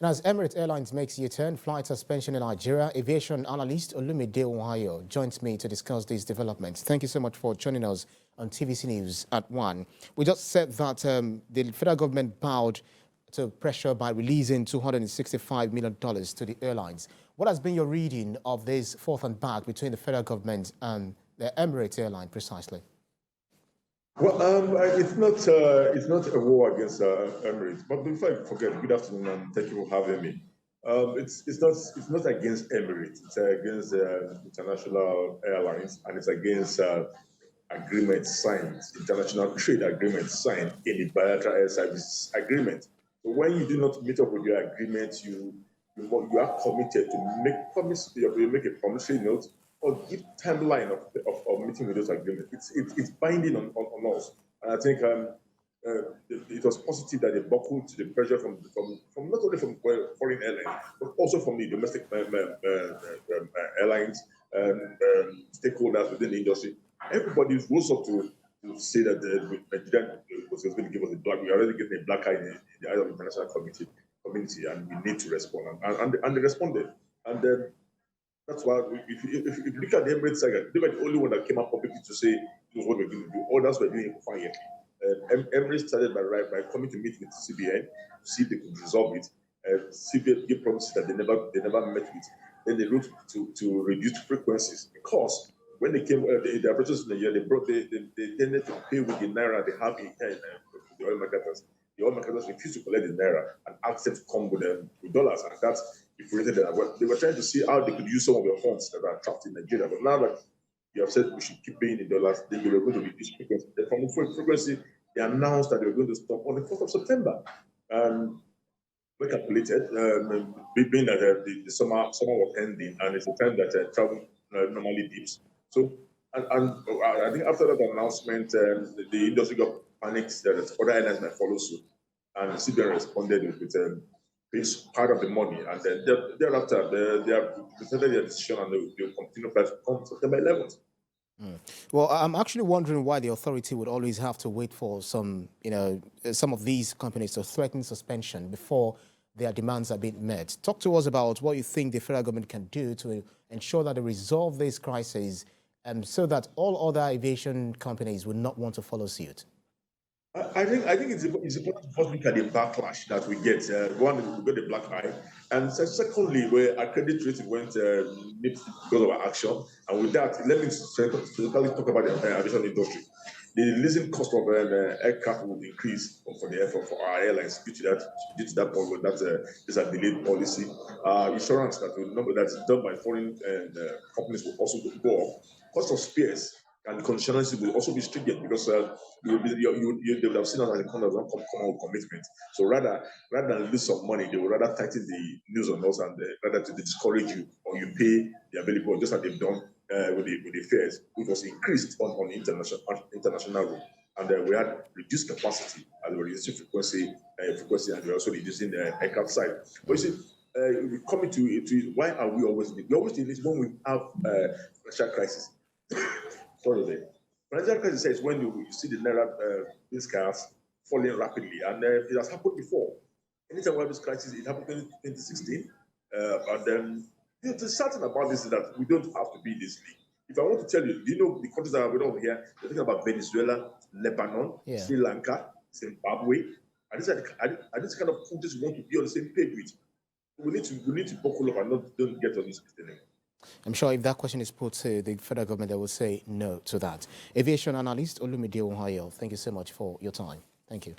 And as Emirate Airlines makes U-turn, flight suspension in Nigeria, aviation analyst Olumide Ohio joins me to discuss these developments. Thank you so much for joining us on TVC News at 1. We just said that the federal government bowed to pressure by releasing $265 million to the airlines. What has been your reading of this forth and back between the federal government and the Emirate Airline precisely? Well, it's not a war against Emirates. But before I forget, good afternoon and thank you for having me. It's not against Emirates. It's against international airlines, and it's against agreements signed, international trade agreements signed in the bilateral air service agreement. So when you do not meet up with your agreement, you are committed to make a promissory note or give timeline of meeting with those agreements. It's binding on us, and I think it was positive that they buckled to the pressure from not only from foreign airlines but also from the domestic airlines stakeholders within the industry. Everybody rose up to say that the Nigerian was going to give us a black. We are already getting a black eye in the eye of the international community, and we need to respond. And they responded. And that's why if you look at the Emirates saga, they were the only one that came up publicly to say this is what we're going to do. Others were doing it quietly. Emirates started by coming to meet with CBN to see if they could resolve it. CBN gave promises that they never met with. Then they wrote to reduce frequencies because when they came, the operators in the year they tended to pay with the naira they have in the oil marketers. The oil marketers refused to collect the naira and asked them to come with dollars, and that's infuriated them. They were trying to see how they could use some of the funds that are trapped in Nigeria. But now that you have said we should keep paying in dollars, then they were going to reduce frequency. From frequency, they announced that they were going to stop on the 4th of September. We calculated, being that the summer was ending, and it's a time that travel normally dips. So, and I think after that announcement, the industry got panicked that other airlines might follow suit, and CBN responded with pays part of the money, and then thereafter they have presented their decision, and they will continue flight from September 11th. Well, I'm actually wondering why the authority would always have to wait for some of these companies to threaten suspension before their demands are being met. Talk to us about what you think the federal government can do to ensure that they resolve this crisis, so that all other aviation companies will not want to follow suit. I think it's important to first look at the backlash that we get. One, we got the black eye, and secondly, where our credit rating went because of our action. And with that, let me specifically talk about the aviation industry. The leasing cost of aircraft will increase for our airlines due to that point. That is a delayed policy. Insurance that's done by foreign companies will also go up. Cost of spares and conditionality will also be stringent because they would have seen us as a kind of non-committal commitment. So rather than lose some money, they would rather tighten the news on us and rather to discourage you, or you pay the available, just like they've done with the fares, which was increased on the international route. And we had reduced capacity and we were reducing frequency, and we're also reducing the aircraft side. But you see, we coming to why are we always in this? We always in this when we have financial crisis. Sorry, the financial crisis is when you see the naira discounts falling rapidly, and it has happened before. Anytime we have this crisis, it happened in 2016, and then the sad thing about this is that we don't have to be in this league. If I want to tell you, do you know the countries that are over here? They're talking about Venezuela, Lebanon, Sri Lanka, Zimbabwe, and these are these kind of countries we want to be on the same page with. We need to buckle up and don't get on this anymore. I'm sure if that question is put to the federal government, they will say no to that. Aviation analyst Olumide Ohio, thank you so much for your time. Thank you.